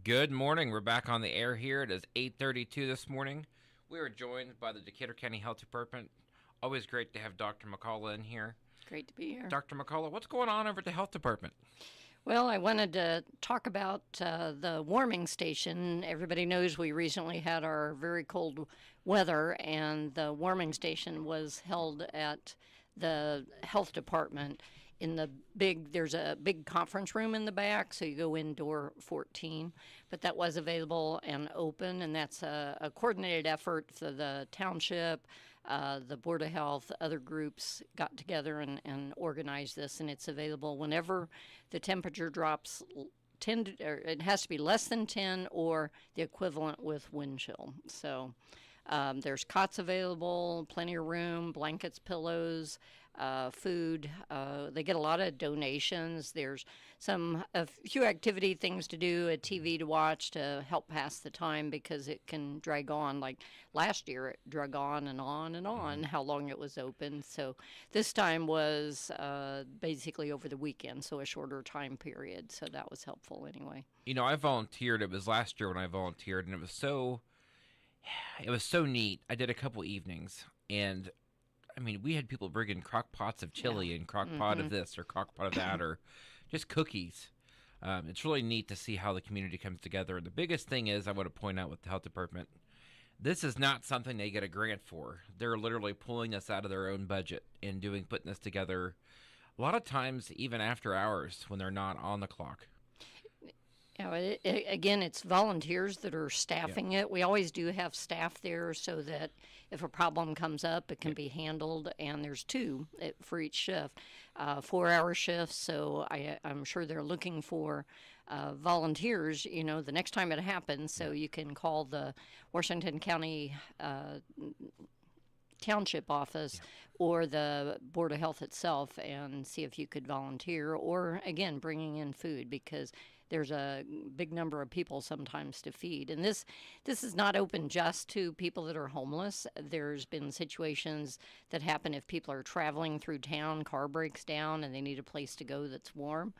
Good morning. We're back on the air here. It is 8:32 this morning. We are joined by the Decatur County Health Department. Always great to have Dr. McCullough in here. It's great to be here. Dr. McCullough, what's going on over at the health department? Well, I wanted to talk about the warming station. Everybody knows we recently had our very cold weather, and the warming station was held at the health department in there's a big conference room in the back, so you go in door 14. But that was available and open, and that's a coordinated effort for the township, the Board of Health, other groups got together and organized this, and it's available whenever the temperature drops 10, or it has to be less than 10 or the equivalent with wind chill. So there's cots available, plenty of room, blankets, pillows, food. They get a lot of donations. There's a few activity things to do, a TV to watch to help pass the time because it can drag on. Like last year, it drug on and on and on how long it was open. So this time was basically over the weekend, so a shorter time period. So that was helpful anyway. You know, I volunteered. It was last year when I volunteered, and it was so neat. I did a couple evenings, and I mean, we had people bringing crock pots of chili and crock pot of this or crock pot of that or just cookies. It's really neat to see how the community comes together. And the biggest thing is, I want to point out with the health department, this is not something they get a grant for. They're literally pulling this out of their own budget and putting this together a lot of times even after hours when they're not on the clock. You know, again, it's volunteers that are staffing it. We always do have staff there so that if a problem comes up, it can be handled. And there's two for each shift, 4-hour shifts. So I'm sure they're looking for volunteers, you know, the next time it happens. So you can call the Washington County Township office or the Board of Health itself and see if you could volunteer, or again bringing in food because there's a big number of people sometimes to feed. And this is not open just to people that are homeless. There's been situations that happen if people are traveling through town, car breaks down, and they need a place to go that's warm.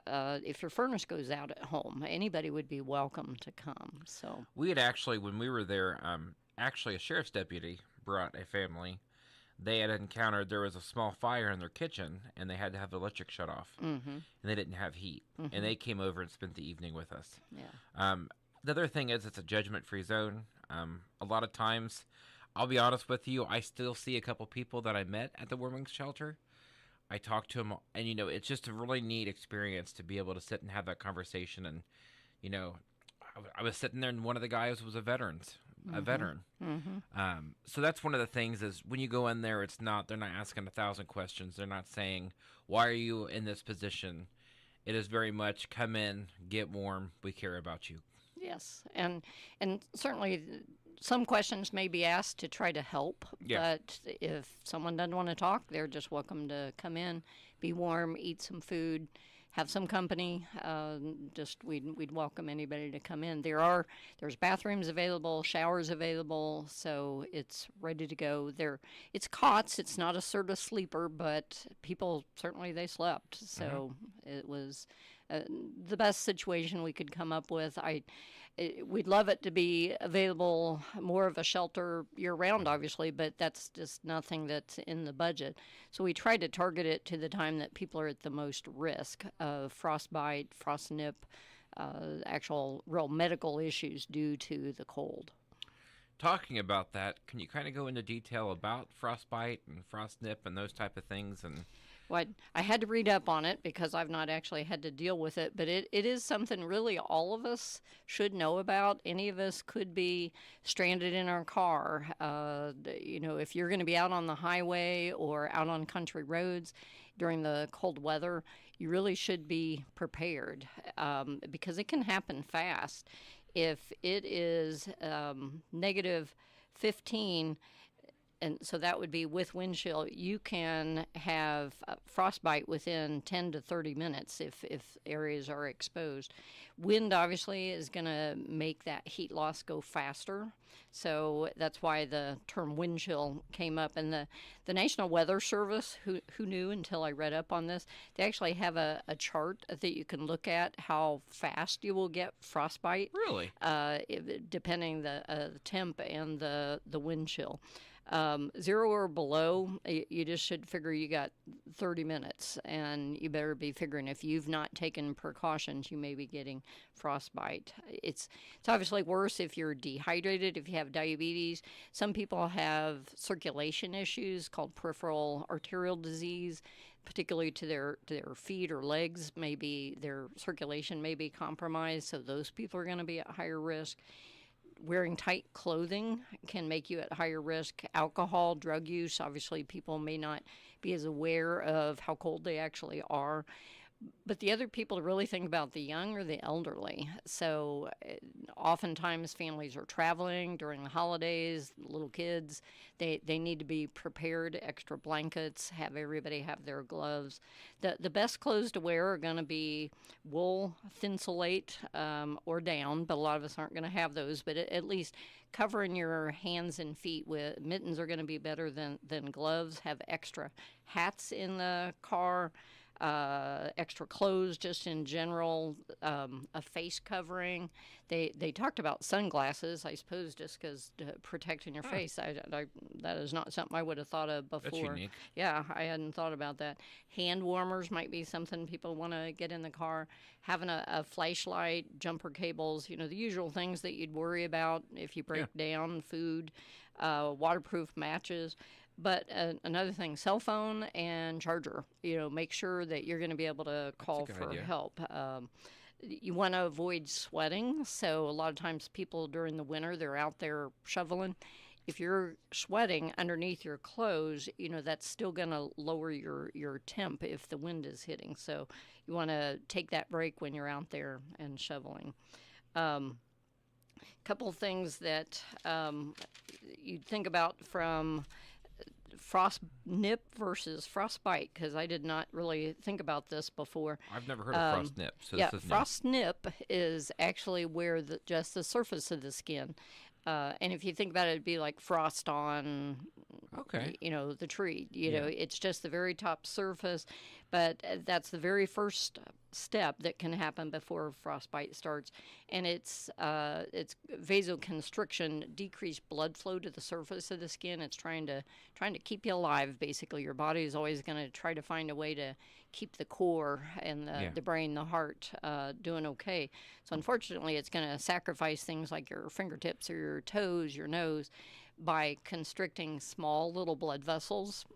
If your furnace goes out at home, anybody would be welcome to come. So We had actually, when we were there, actually a sheriff's deputy brought a family. They had encountered there was a small fire in their kitchen, and they had to have the electric shut off, and they didn't have heat, and they came over and spent the evening with us. yeah. The other thing is it's a judgment-free zone. A lot of times, I'll be honest with you, I still see a couple people that I met at the warming shelter. I talk to them, and you know, it's just a really neat experience to be able to sit and have that conversation. And you know, I was sitting there, and one of the guys was a veteran. So that's one of the things is when you go in there, they're not asking 1,000 questions. They're not saying, why are you in this position? It is very much come in, get warm, we care about you. Yes, and certainly some questions may be asked to try to help, but if someone doesn't want to talk, they're just welcome to come in, be warm, eat some food, have some company. We'd welcome anybody to come in. There's bathrooms available, showers available, so it's ready to go. It's cots. It's not a sort of sleeper, but people certainly they slept. So it was the best situation we could come up with. We'd love it to be available, more of a shelter year-round, obviously, but that's just nothing that's in the budget. So we tried to target it to the time that people are at the most risk of frostbite, frost nip, actual real medical issues due to the cold. Talking about that, can you kind of go into detail about frostbite and frost nip and those type of things? And Well, I had to read up on it because I've not actually had to deal with it, but it is something really all of us should know about. Any of us could be stranded in our car. If you're going to be out on the highway or out on country roads during the cold weather, you really should be prepared because it can happen fast. If it is negative 15, and so that would be with wind chill. You can have frostbite within 10 to 30 minutes if areas are exposed. Wind obviously is going to make that heat loss go faster. So that's why the term wind chill came up. And the National Weather Service, who knew until I read up on this, they actually have a chart that you can look at how fast you will get frostbite. Really? Depending the temp and the wind chill. 0 or below, you just should figure you got 30 minutes, and you better be figuring if you've not taken precautions, you may be getting frostbite. It's obviously worse if you're dehydrated, if you have diabetes. Some people have circulation issues called peripheral arterial disease, particularly to their feet or legs. Maybe their circulation may be compromised, so those people are going to be at higher risk. Wearing tight clothing can make you at higher risk. Alcohol, drug use, obviously people may not be as aware of how cold they actually are. But the other people to really think about, the young or the elderly. So oftentimes families are traveling during the holidays, little kids, they need to be prepared, extra blankets, have everybody have their gloves. The best clothes to wear are going to be wool, thinsulate, or down, but a lot of us aren't going to have those. But at least covering your hands and feet with mittens are going to be better than gloves. Have extra hats in the car. Extra clothes just in general, a face covering. They talked about sunglasses, I suppose, just because protecting your face. That is not something I would have thought of before. That's unique. Yeah, I hadn't thought about that. Hand warmers might be something people want to get in the car. Having a flashlight, jumper cables, the usual things that you'd worry about if you break down food, waterproof matches. But another thing, cell phone and charger. Make sure that you're going to be able to call for help. You want to avoid sweating. So a lot of times people during the winter, they're out there shoveling. If you're sweating underneath your clothes, that's still going to lower your temp if the wind is hitting. So you want to take that break when you're out there and shoveling. Couple of things that you'd think about from frost nip versus frostbite, because I did not really think about this before. I've never heard of frost nip. So yeah, this is frost nip is actually where just the surface of the skin. And if you think about it, it'd be like frost on, the tree. It's just the very top surface. But that's the very first step that can happen before frostbite starts, and it's vasoconstriction, decreased blood flow to the surface of the skin. It's trying to keep you alive. Basically, your body is always going to try to find a way to keep the core and the brain, the heart, doing okay. So unfortunately, it's going to sacrifice things like your fingertips or your toes, your nose, by constricting small little blood vessels.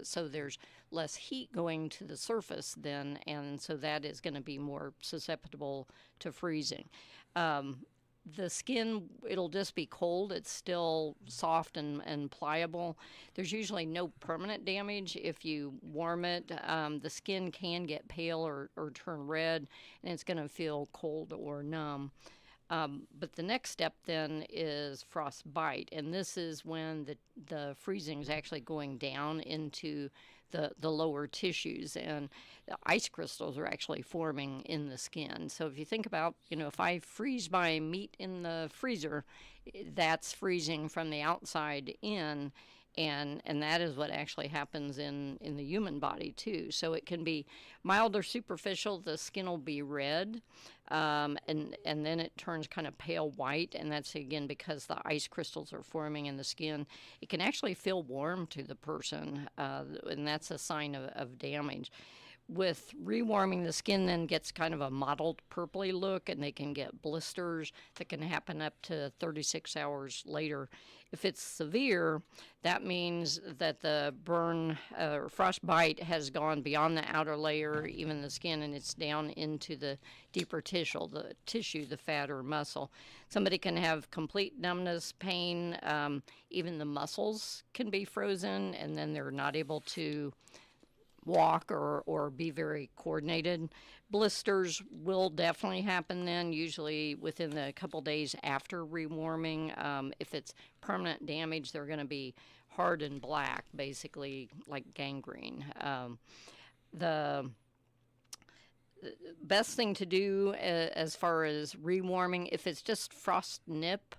So there's less heat going to the surface then, and so that is going to be more susceptible to freezing. The skin, it'll just be cold. It's still soft and pliable. There's usually no permanent damage. If you warm it, the skin can get pale or turn red, and it's going to feel cold or numb. But the next step then is frostbite, and this is when the freezing is actually going down into the lower tissues, and the ice crystals are actually forming in the skin. So if you think about, if I freeze my meat in the freezer, that's freezing from the outside in. And that is what actually happens in the human body too. So it can be mild or superficial. The skin will be red, and then it turns kind of pale white, and that's again because the ice crystals are forming in the skin. It can actually feel warm to the person, and that's a sign of damage. With rewarming, the skin then gets kind of a mottled purpley look, and they can get blisters that can happen up to 36 hours later. If it's severe, that means that the burn or frostbite has gone beyond the outer layer, even the skin, and it's down into the deeper tissue, the fat or muscle. Somebody can have complete numbness, pain, even the muscles can be frozen, and then they're not able to walk or be very coordinated. Blisters will definitely happen then, usually within the couple days after rewarming. If it's permanent damage, they're going to be hard and black, basically like gangrene. The best thing to do as far as rewarming, if it's just frost nip,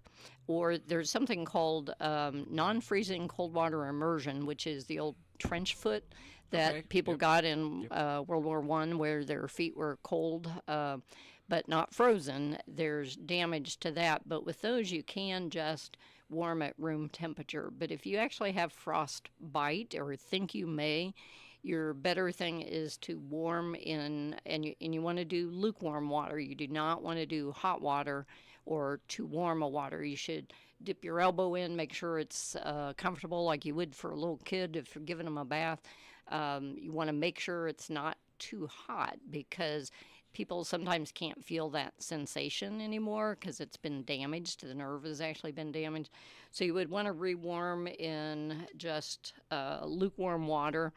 or there's something called non-freezing cold water immersion, which is the old trench foot that people got in World War I, where their feet were cold but not frozen. There's damage to that, but with those you can just warm at room temperature. But if you actually have frostbite or think you may, your better thing is to warm in, and you want to do lukewarm water. You do not want to do hot water or too warm a water. You should dip your elbow in, make sure it's comfortable like you would for a little kid if you're giving them a bath. You want to make sure it's not too hot, because people sometimes can't feel that sensation anymore because it's been damaged. The nerve has actually been damaged. So you would want to rewarm in just lukewarm water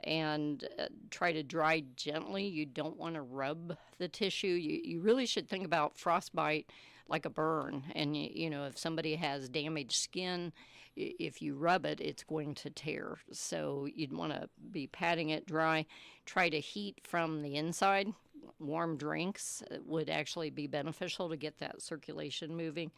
and try to dry gently. You don't want to rub the tissue. You really should think about frostbite like a burn. And, you know, if somebody has damaged skin, if you rub it, it's going to tear. So you'd want to be patting it dry. Try to heat from the inside. Warm drinks would actually be beneficial to get that circulation moving.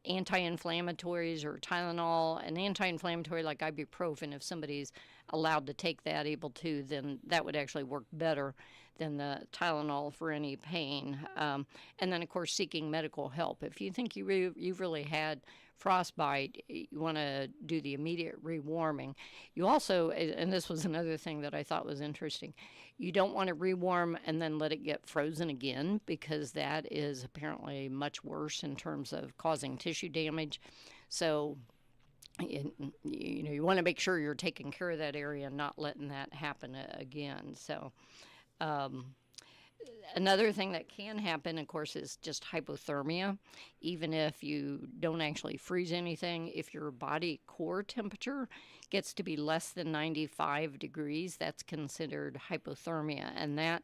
Anti-inflammatories or Tylenol, an anti-inflammatory like ibuprofen, if somebody's allowed to take that, able to, then that would actually work better than the Tylenol for any pain. And then, of course, seeking medical help. If you think you've really had frostbite, you want to do the immediate rewarming. You also, and this was another thing that I thought was interesting, you don't want to rewarm and then let it get frozen again, because that is apparently much worse in terms of causing tissue damage. So you want to make sure you're taking care of that area and not letting that happen again. So another thing that can happen, of course, is just hypothermia. Even if you don't actually freeze anything, if your body core temperature gets to be less than 95 degrees, that's considered hypothermia. And that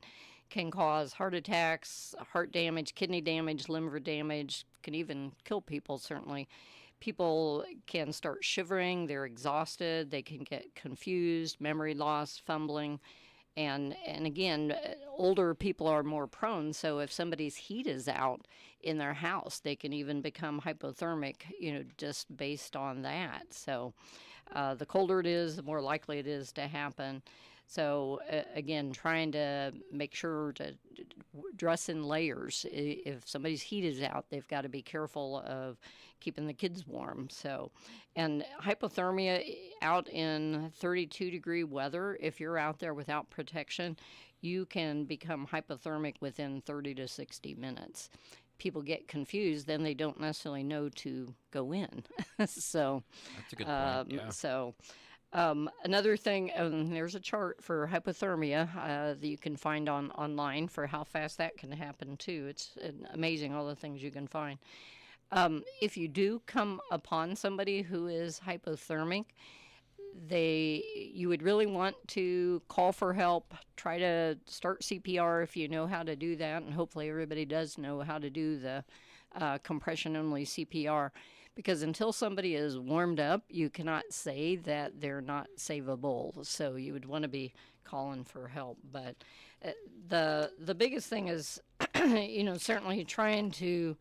can cause heart attacks, heart damage, kidney damage, liver damage, can even kill people, certainly. People can start shivering, they're exhausted, they can get confused, memory loss, fumbling. And again, older people are more prone, so if somebody's heat is out in their house, they can even become hypothermic, just based on that. So the colder it is, the more likely it is to happen. So again, trying to make sure to dress in layers. If somebody's heat is out, they've got to be careful of keeping the kids warm. So, and hypothermia out in 32-degree weather, if you're out there without protection, you can become hypothermic within 30 to 60 minutes. People get confused, then they don't necessarily know to go in. So that's a good point. Yeah. So another thing, there's a chart for hypothermia that you can find online for how fast that can happen too. It's amazing all the things you can find. If you do come upon somebody who is hypothermic, you would really want to call for help, try to start CPR if you know how to do that, and hopefully everybody does know how to do the compression-only CPR, because until somebody is warmed up, you cannot say that they're not savable. So you would want to be calling for help. But the biggest thing is, certainly trying to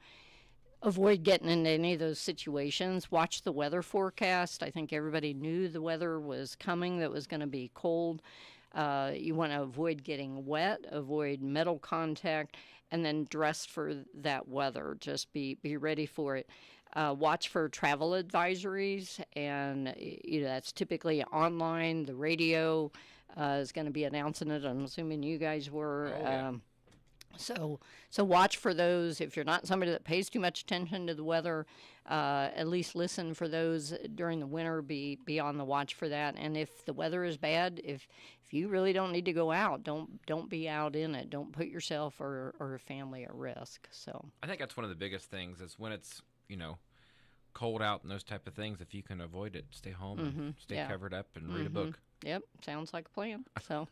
avoid getting into any of those situations. Watch the weather forecast. I think everybody knew the weather was coming, that it was going to be cold. You want to avoid getting wet, avoid metal contact, and then dress for that weather. Just be ready for it. Watch for travel advisories, and that's typically online. The radio is going to be announcing it. I'm assuming you guys were. Oh, yeah. So watch for those. If you're not somebody that pays too much attention to the weather, at least listen for those during the winter. Be on the watch for that. And if the weather is bad, if you really don't need to go out, don't be out in it. Don't put yourself or family at risk. So I think that's one of the biggest things is when it's cold out and those type of things. If you can avoid it, stay home, and stay covered up, and read a book. Yep, sounds like a plan. So.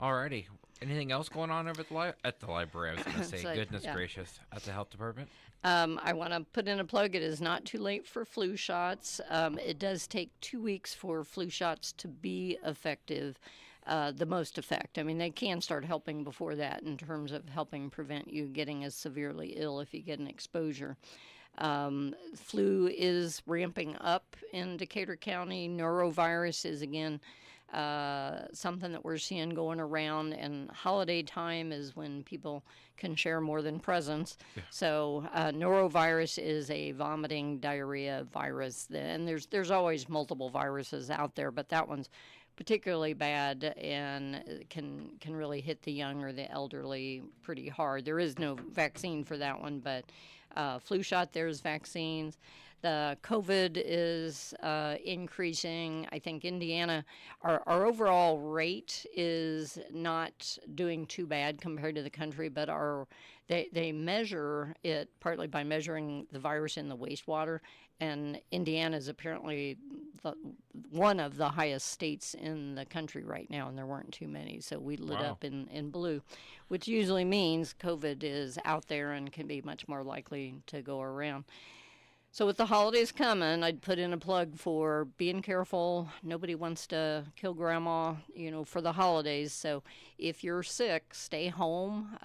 Alrighty. Anything else going on over at the library? I was going to say, So, goodness yeah. gracious, at the health department. I want to put in a plug. It is not too late for flu shots. It does take 2 weeks for flu shots to be effective, the most effect. I mean, they can start helping before that in terms of helping prevent you getting as severely ill if you get an exposure. Flu is ramping up in Decatur County. Norovirus is again something that we're seeing going around, and holiday time is when people can share more than presents. Yeah. So norovirus is a vomiting diarrhea virus, and there's always multiple viruses out there, but that one's particularly bad and can really hit the young or the elderly pretty hard. There is no vaccine for that one, but flu shot, there's vaccines. The COVID is increasing. I think Indiana, our overall rate is not doing too bad compared to the country, but they measure it partly by measuring the virus in the wastewater, and Indiana is apparently one of the highest states in the country right now, and there weren't too many, so we lit Wow. up in blue, which usually means COVID is out there and can be much more likely to go around. So with the holidays coming, I'd put in a plug for being careful. Nobody wants to kill grandma, for the holidays. So if you're sick, stay home.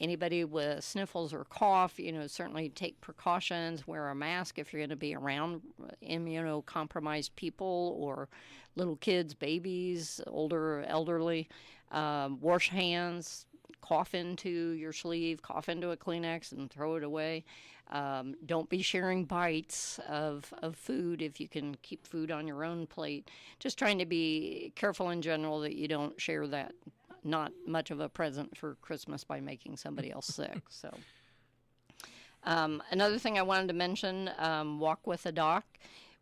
Anybody with sniffles or cough, certainly take precautions. Wear a mask if you're going to be around immunocompromised people or little kids, babies, older, elderly. Wash hands. Cough into your sleeve, cough into a Kleenex, and throw it away. Don't be sharing bites of food if you can keep food on your own plate. Just trying to be careful in general that you don't share that not much of a present for Christmas by making somebody else sick. So, another thing I wanted to mention, walk with a doc.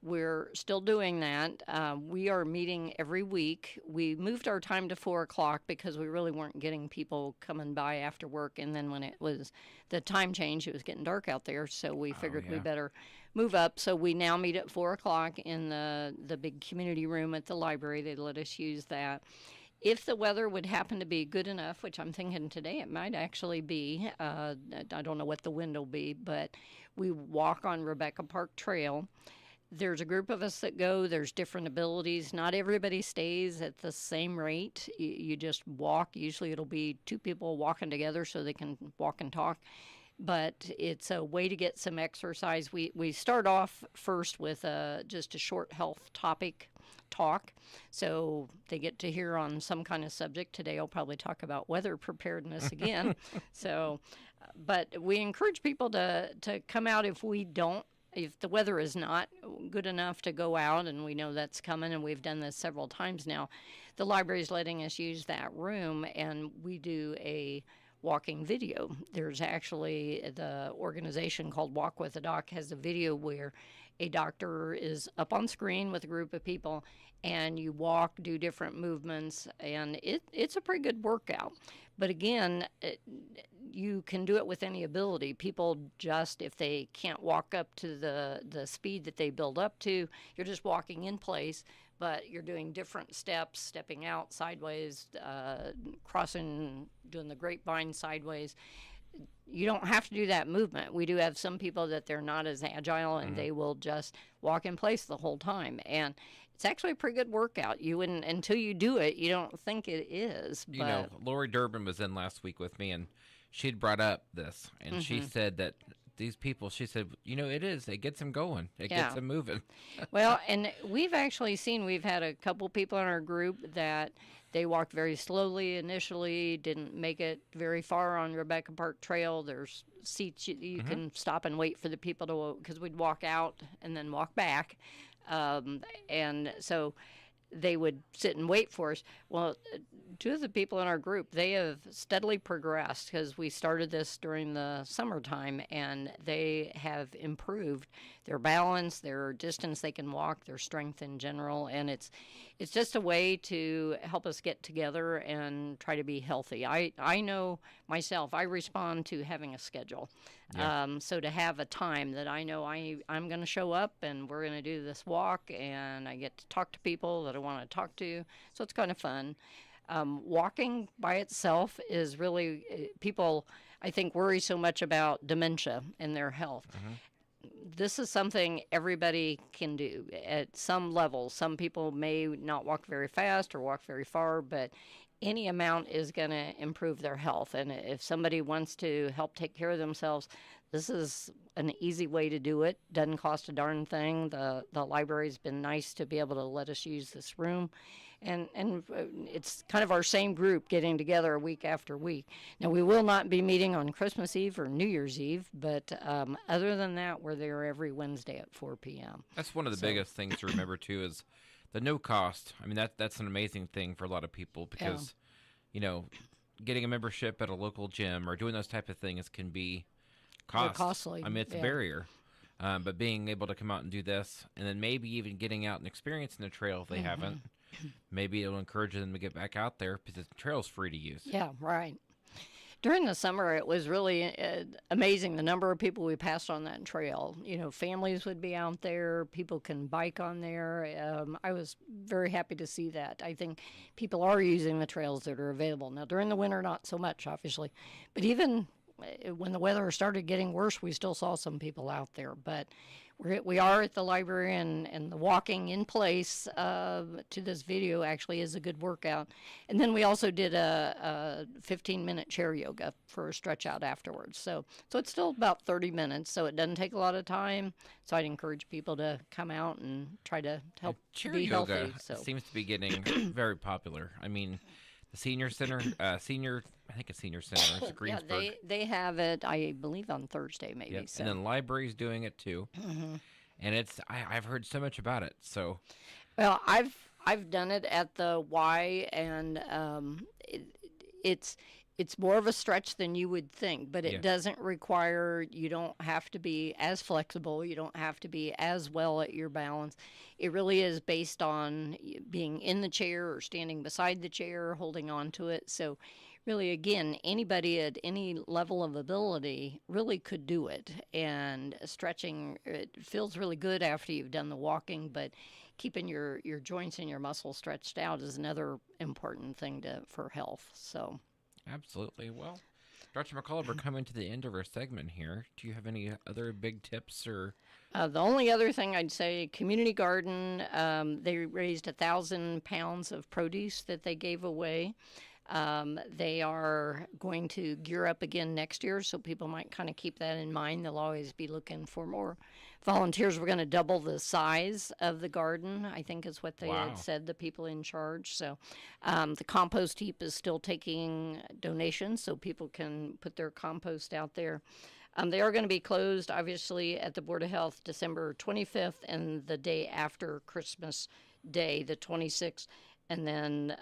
We're still doing that. We are meeting every week. We moved our time to 4 o'clock because we really weren't getting people coming by after work. And then when it was the time change, it was getting dark out there. So we figured we yeah. better move up. So we now meet at 4 o'clock in the big community room at the library. They let us use that. If the weather would happen to be good enough, which I'm thinking today it might actually be, I don't know what the wind will be, but we walk on Rebecca Park Trail. There's a group of us that go. There's different abilities. Not everybody stays at the same rate. You just walk. Usually it'll be 2 people walking together so they can walk and talk. But it's a way to get some exercise. We start off first with just a short health topic talk. So they get to hear on some kind of subject. Today I'll probably talk about weather preparedness again. But we encourage people to come out if the weather is not good enough to go out, and we know that's coming, and we've done this several times now, the library's letting us use that room, and we do a walking video. There's actually the organization called Walk with a Doc has a video where a doctor is up on screen with a group of people, and you walk, do different movements, and it's a pretty good workout. But again, you can do it with any ability. People just, if they can't walk up to the speed that they build up to, you're just walking in place, but you're doing different steps, stepping out sideways, crossing, doing the grapevine sideways. You don't have to do that movement. We do have some people that they're not as agile, and they will just walk in place the whole time. And it's actually a pretty good workout. You wouldn't, until you do it, you don't think it is. But Lori Durbin was in last week with me, and she'd brought up this, and she said that these people, she said, it is. It gets them going. It gets them moving. Well, and we've actually we've had a couple people in our group that they walked very slowly initially, didn't make it very far on Rebecca Park Trail. There's seats you can stop and wait for the people to, because we'd walk out and then walk back. And so they would sit and wait for us. Well, 2 of the people in our group, they have steadily progressed because we started this during the summertime, and they have improved their balance, their distance they can walk, their strength in general, and it's just a way to help us get together and try to be healthy. I know myself, I respond to having a schedule. Yeah. So to have a time that I know I'm going to show up and we're going to do this walk, and I get to talk to people that I want to talk to, so it's kind of fun. Walking by itself is really, people, I think, worry so much about dementia and their health. This is something everybody can do at some level. Some people may not walk very fast or walk very far, but any amount is going to improve their health. And if somebody wants to help take care of themselves, this is an easy way to do it. Doesn't cost a darn thing. The library's been nice to be able to let us use this room. And it's kind of our same group getting together week after week. Now, we will not be meeting on Christmas Eve or New Year's Eve, but other than that, we're there every Wednesday at 4 p.m. That's one of the biggest things to remember, too, is the no cost. I mean, that's an amazing thing for a lot of people because, getting a membership at a local gym or doing those type of things can be costly. I mean, it's a barrier. But being able to come out and do this, and then maybe even getting out and experiencing the trail if they haven't, maybe it'll encourage them to get back out there because the trail's free to use. Yeah, right. During the summer, it was really amazing the number of people we passed on that trail. Families would be out there. People can bike on there. I was very happy to see that. I think people are using the trails that are available. Now, during the winter, not so much, obviously. But even when the weather started getting worse, we still saw some people out there. But we are at the library, and the walking in place to this video actually is a good workout. And then we also did a 15-minute chair yoga for a stretch out afterwards. So it's still about 30 minutes, so it doesn't take a lot of time. So I'd encourage people to come out and try to help Chair be yoga healthy. So seems to be getting very popular. I mean, the senior center, I think it's senior center. It's Greensburg. Yeah, they have it, I believe, on Thursday maybe. Yep. So. And then library's doing it too. And I've heard so much about it. So, well, I've done it at the Y, and it's more of a stretch than you would think, but it doesn't require, you don't have to be as flexible, you don't have to be as well at your balance. It really is based on being in the chair or standing beside the chair, holding on to it. So really, again, anybody at any level of ability really could do it. And stretching, it feels really good after you've done the walking, but keeping your joints and your muscles stretched out is another important thing for health. So. Absolutely. Well, Dr. McCullough, we're coming to the end of our segment here. Do you have any other big tips or? The only other thing I'd say, community garden, they raised 1,000 pounds of produce that they gave away. They are going to gear up again next year, so people might kind of keep that in mind. They'll always be looking for more volunteers. We're going to double the size of the garden, I think is what they had said, the people in charge. So the compost heap is still taking donations, so people can put their compost out there. They are going to be closed, obviously, at the Board of Health December 25th and the day after Christmas Day, the 26th. And then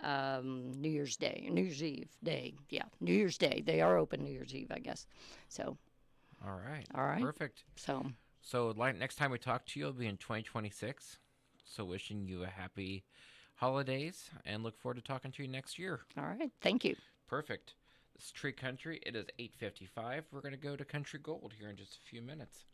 New Year's Eve day. Yeah, New Year's Day. They are open New Year's Eve, I guess. So. All right. Perfect. So next time we talk to you, it'll be in 2026. So wishing you a happy holidays and look forward to talking to you next year. All right. Thank you. Perfect. This is Tree Country. It is 8:55. We're going to go to Country Gold here in just a few minutes.